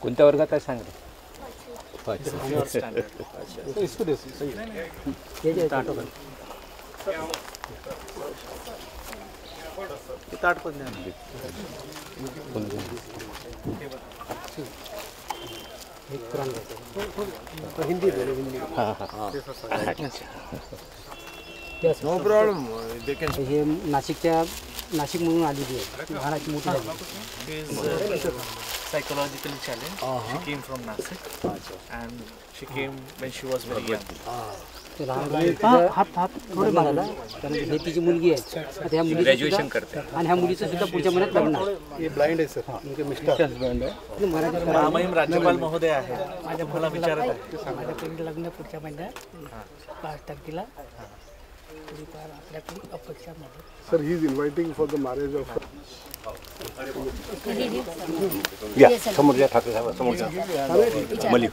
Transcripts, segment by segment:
कोणत्या वर्गात आहे सांग रे? Hindi no problem. हे नाशिक म्हणून आलेली आहे, लहानाची मोठी झाली. Psychologically challenged. She came from Nasik, and she came when she was very young. हात थोडे मागायला, कारण हे तिची मुलगी आहे. आता ह्या मुली ग्रॅज्युएशन करते आणि ह्या मुलीचं सुद्धा पुढच्या महिन्यात लग्न आहे. हे ब्लाइंड आहे सर, म्हणजे मिस्टर ब्लाइंड आहे. रामायण राज्यपाल महोदय आहे. माझ्या मुला विचारत आहे. माझ्या पहिलं लग्न पुढच्या महिन्यात 5 तारखेला. आपल्याकडे अपेक्षा मध्ये sir he is inviting for the marriage of या समोर या ठाकरे साहब समोर मलिक.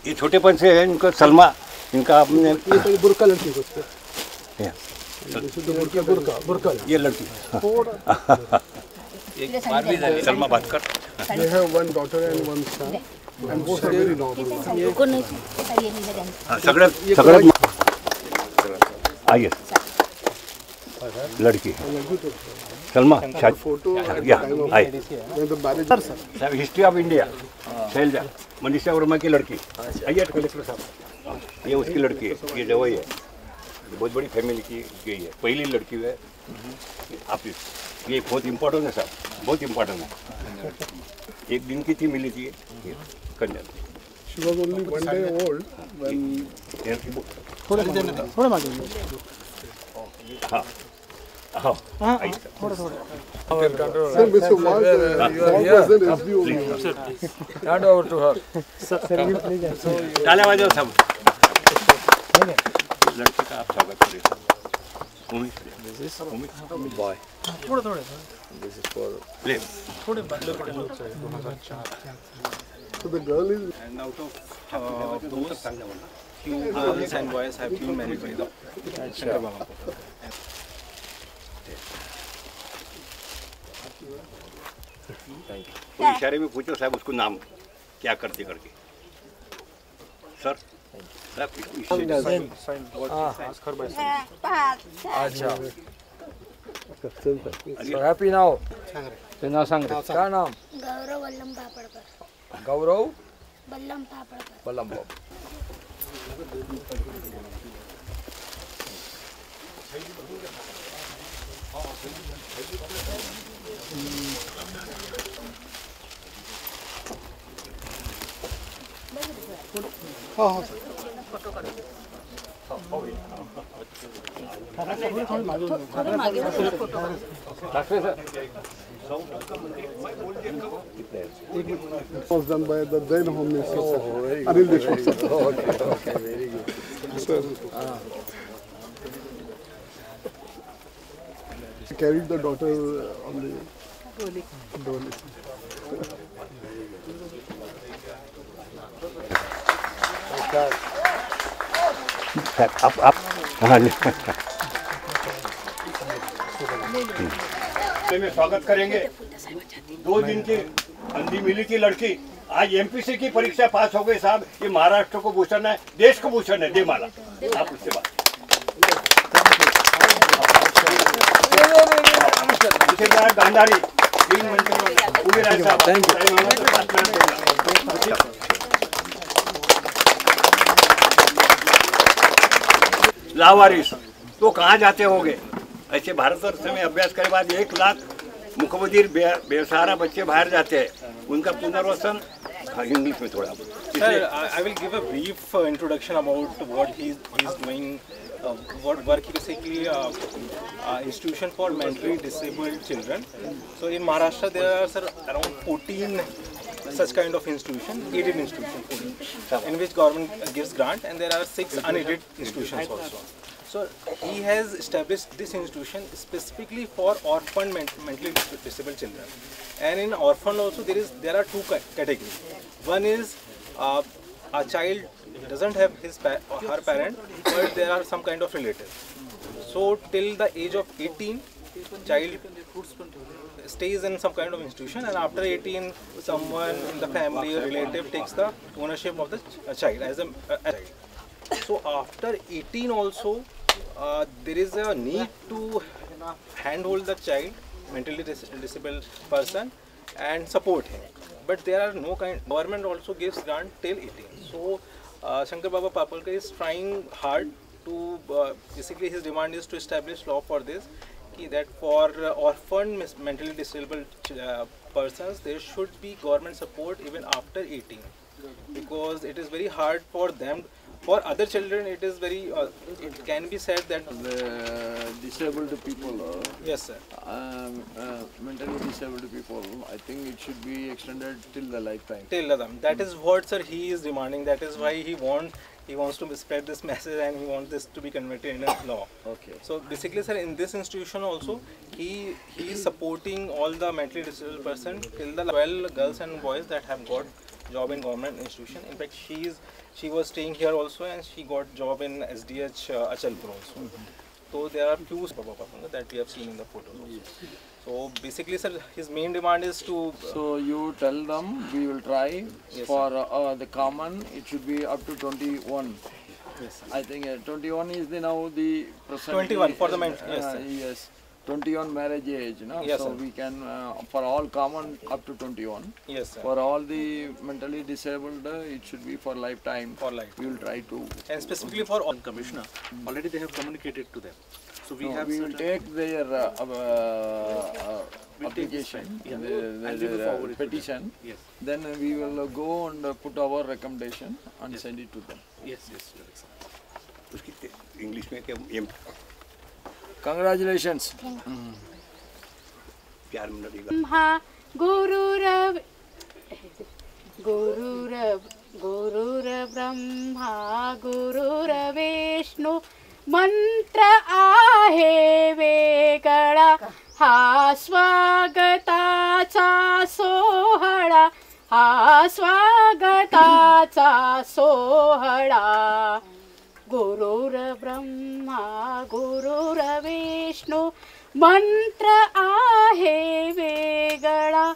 ये छोटेपन से है इनका सलमा, इनका अपने बुरका लड़की को बुरका ये लड़की सलमा बात कर. They have one daughter and one son and both are very normal. सगळ्यात आइए लड़की सलमा Photo या आए. when the marriage history of India Shailaja Manisha Verma की लड़की. आइए कलेक्टर साहब, ये उसकी लड़की है, ये जवाई है. बहुत बड़ी फैमिली की गई है, पहली लड़की है आप. ये बहुत इम्पोर्टेंट है साहब, बहुत इम्पोर्टेंट है. एक दिन की थी मिली थी कन्या. she was only 1 day old when थोडे मागे हाँ हाँ थोडं sir Mr. Mark was an SBO. Hand over to her. तालियां बजाओ सब. लड़की का आप स्वागत करिए. This is boy. थोड़ा. This is for play. थोड़े So the girl is and out of those few girls and boys have been married by the Shankar Baba. वो इशारे में पूछो साहब उसको नाम क्या करते करके. सर अच्छा. So happy now. ते नाव सांग रे. क्या नाम? गौरव वल्लम पापड़कर. गौरव बल्लम पापड़कर. बल्लम. was done by the then Home Minister Anil Deshmukh sir. Okay, very good. Sir. He carried the daughter on the dolly. आप हाँ में स्वागत करेंगे. 2 दिन की अंधी मिली की लड़की आज एमपीसी की परीक्षा पास हो गई साहब. ये महाराष्ट्र को भूषण है, देश को भूषण है. दे माला आप उससे बात. गांधारी 3 मंत्री उभे राहा साहब. लावारिस तो कहाँ जाते होंगे. ऐसे भारतवर्ष में अभ्यास के बाद 1 लाख मुखबधिर बेसहारा बच्चे बाहर जाते हैं. उनका पुनर्वसन इंग्लिश में थोड़ा. Sir, I will give a brief introduction about what he is doing, what work he basically institution for mentally disabled children. So in Maharashtra there are sir around 14 such kind of institution, aided institution in which government gives grant, and there are 6 unaided institutions also. So So he has established this institution specifically for orphan mentally disabled children. And in orphan also there are two categories. One is a child doesn't have her parent, but there are some kind of relative. So till the age of 18, child stays in some kind of institution, and after 18, someone in the family or relative takes the ownership of the child as a child. So after 18 also, there is a need to handhold the child, mentally disabled person, and support him. But there are no government also gives grant till 18. So Shankar Baba Papalkar is trying hard to, basically his demand is to establish law for this, that for orphan mentally disabled persons, there should be government support even after 18, because it is very hard for them. For other children, it is very, it can be said that the disabled people, yes sir, mentally disabled people, I think it should be extended till the lifetime. Till them. That is what sir he is demanding. That is why he wants to spread this message, and he wants this to be converted in a law. Okay. So basically sir, in this institution also, he is supporting all the mentally disabled person till the 12 girls and boys that have got job in government institution. In fact, she was staying here also, and she got job in SDH Achalpur also. So there are few that we have seen in the photos also. So basically sir, his main demand is to... So you tell them we will try. Yes, for the common, it should be up to 21. Yes, sir. I think 21 is now the present. 21 for the men. Yes, sir. Yes. 21 marriage age, no? Yes, so sir. we can, for all common up to 21. Yes, sir. For all the mentally disabled, it should be for lifetime. For life. We will try to. And specifically for all. Commissioner, already they have communicated to them. So we No, have we will certain- take their We'll take this application, file. Yeah. the And we will forward it to them. petition. Yes, Then we will go and put our recommendation and send it to them. yes, yes, your Excellency. उसकी English में क्या ये Congratulations. 4 minute ही ब्रह्मा गुरुर्ब्रह्मा गुरुर्विष्णु मंत्र आहे वेगळा हा स्वागताचा सोहळा हा स्वागताचा सोहळा गुरुर्ब्रह्मा गुरुर्विष्णु मंत्र आहे वेगळा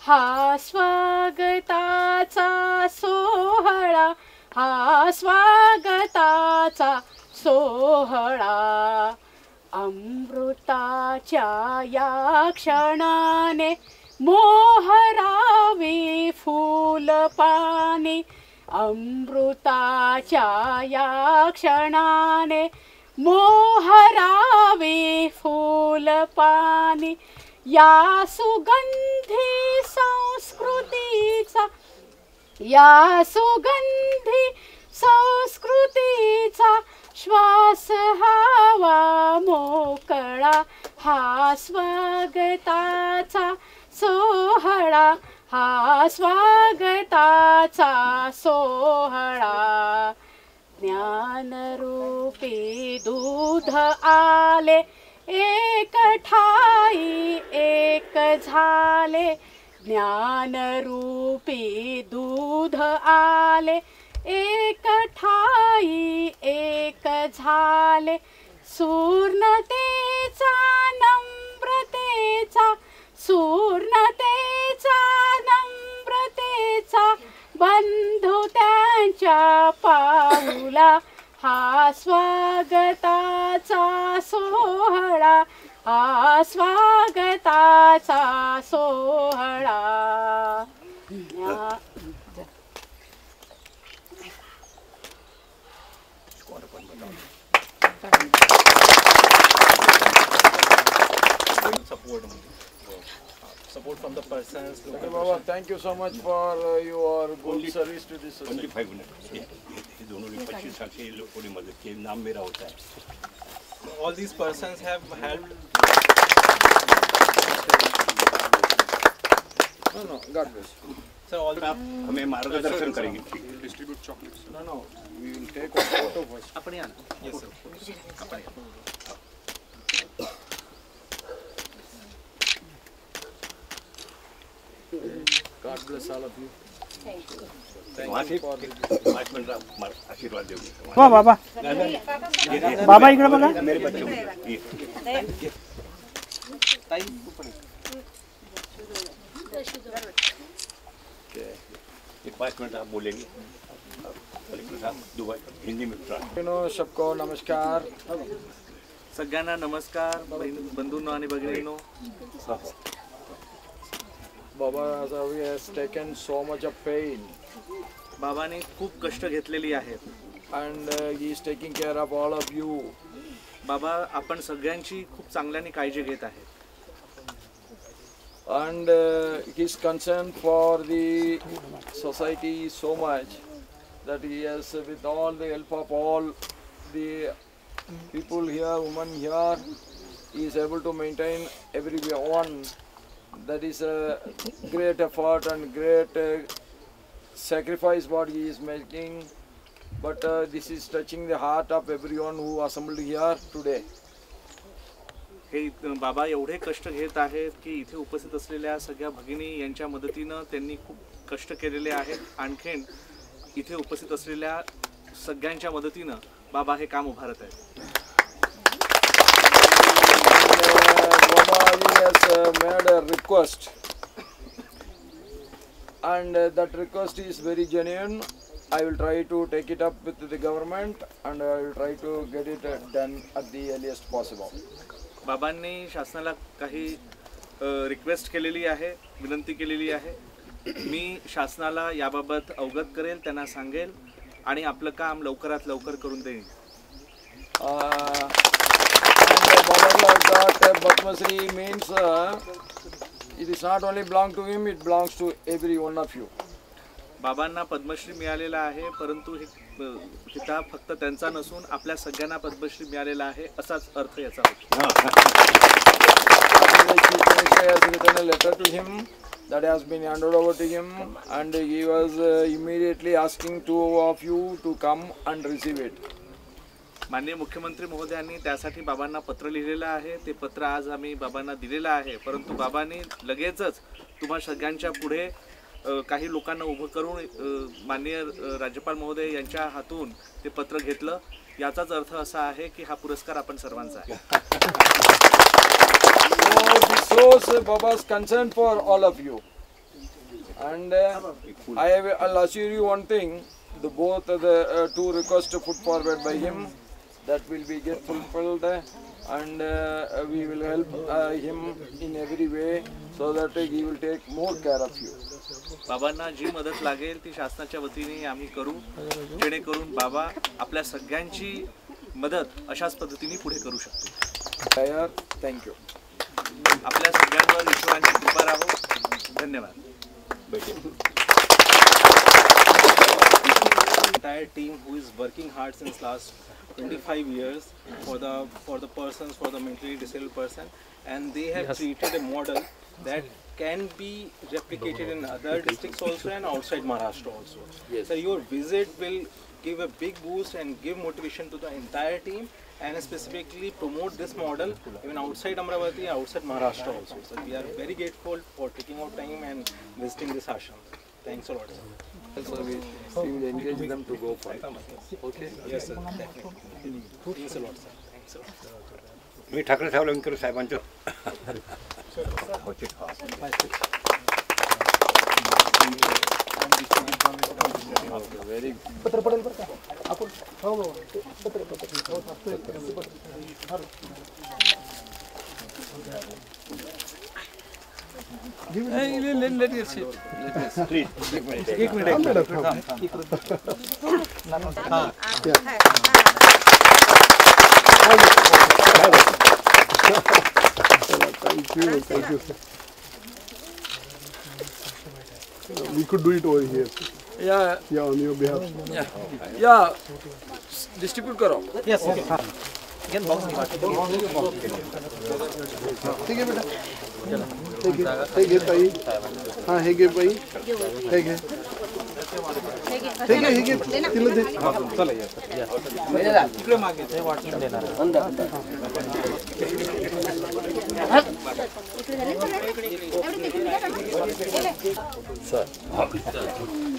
हा स्वागताचा सोहळा हा स्वागताचा सोहळा अमृताच्या या क्षणाने मोहरावी फुलपाने अमृताच्या या क्षणाने मोहरावी फुलपाने या सुगंधी संस्कृतीचा श्वास हवा मोकळा हा स्वागताचा सोहळा हा स्वागताचा सोहळा ज्ञानरूपी दूध आले एक ठाई एक झाले ज्ञानरूपी दूध आले एक ठाई एक झाले सूर्णतेचा नम्रतेचा बंधू त्यांच्या पाऊला हा स्वागताचा सोहळा हा स्वागताचा सोहळा support from the persons. Okay, Baba, thank you so much for your good service to this only society. 5 minute ये दोनों ने 25 साल से ये लोग थोड़ी मदद की नाम मेरा होता है All these persons have helped. No, no, God bless. Sir, all आप हमें मार्गदर्शन करेंगे. Distribute chocolates. No, no, we will take a photo first. आपण या ना. Yes, sir. आपण या. God bless all of you. वहाँ से 5 मिनट आशीर्वाद देंगे. वा बाबा बाबा इकडे बघा. मेरे बच्चों को ये. ये 5 मिनट आप बोलेंगे. कलेक्टर साहब दुबई हिंदी में सबको नमस्कार. सगळ्यांना नमस्कार. बंधूंनो आणि भगिनींनो. Baba has taken so much of pain बाबाने खूप कष्ट घेतलेली आहेत and he is taking care of all of you. बाबा आपण सगळ्यांची खूप चांगल्याने काळजी घेत आहेत And his concern for the society is so much that he has, with all the help of all the people here, women here, he is able to maintain everyone. That is a great effort and great sacrifice what he is making. But this is touching the heart of everyone who assembled here today. हे बाबा एवढे कष्ट घेत आहेत की इथे उपस्थित असलेल्या सगळ्या भगिनी यांच्या मदतीनं त्यांनी खूप कष्ट केलेले आहेत. आणखीन इथे उपस्थित असलेल्या सगळ्यांच्या मदतीनं बाबा हे काम उभारत आहेत. Baba has made a request, and that request is very genuine. I will try to take it up with the government, and I will try to get it done at the earliest possible. बाबांनी शासनाला काही request केलेली आहे, विनंती केलेली आहे. मी शासनाला याबाबत अवगत करेल, त्यांना सांगेल आणि आपलं काम लवकरात लवकर करून देईन. And Baba got Padma Shri means it is not only belong to him, it belongs to every one of you. बाबांना पद्मश्री मिळालेला आहे, परंतु हे किताब फक्त त्यांचा नसून आपल्या सगळ्यांना पद्मश्री मिळालेला आहे असाच अर्थ याचा होतो. The Chief Minister has written a letter to him that has been handed over to him, and he was immediately asking two of you to come and receive it. माननीय मुख्यमंत्री महोदयांनी त्यासाठी बाबांना पत्र लिहिलेलं आहे. ते पत्र आज आम्ही बाबांना दिलेलं आहे, परंतु बाबांनी लगेचच तुम्हा सगळ्यांच्या पुढे काही लोकांना उभं करून माननीय राज्यपाल महोदय यांच्या हातून ते पत्र घेतलं. याचाच अर्थ असा आहे की हा पुरस्कार आपण सर्वांचा आहे. So this shows Baba's concern for all of you, and I'll assure you one thing: both the two requests put forward by him, that will be get fulfilled, and we will help him in every way so that he will take more care of you. बाबांना जी मदत लागेल ती शासनाच्या वतीने आम्ही करू, जेणेकरून बाबा आपल्या सगळ्यांची मदत अशाच पद्धतीने पुढे करू शकतो. Thank you. आपल्या सगळ्यांवर ईश्वरांची कृपा राहो. धन्यवाद. entire team who is working hard since last 25 years for the persons, for the mentally disabled person, and they have created a model that can be replicated in other districts also and outside Maharashtra also. Yes. So your visit will give a big boost and give motivation to the entire team, and specifically promote this model even outside Amravati, outside Maharashtra also. So we are very grateful for taking out time and visiting this ashram. Thanks a lot, sir. So we will engage them to go for it. Okay? Yes, sir. Definitely. Thanks a lot, sir. Thanks a lot. मी ठाकरे साहेब लंकर साहेबांचं Very let us sit. Please Thank you, sir. We could do it over here. Yeah, Yeah, on your behalf. yeah. Distribute karo. Yes, okay. ठीक है बेटा. हे घे ताई. हा हे घे by. हे घे. हे घे तिला दे. तिकडे मागे ते वाटून देणार. इकडे झाले?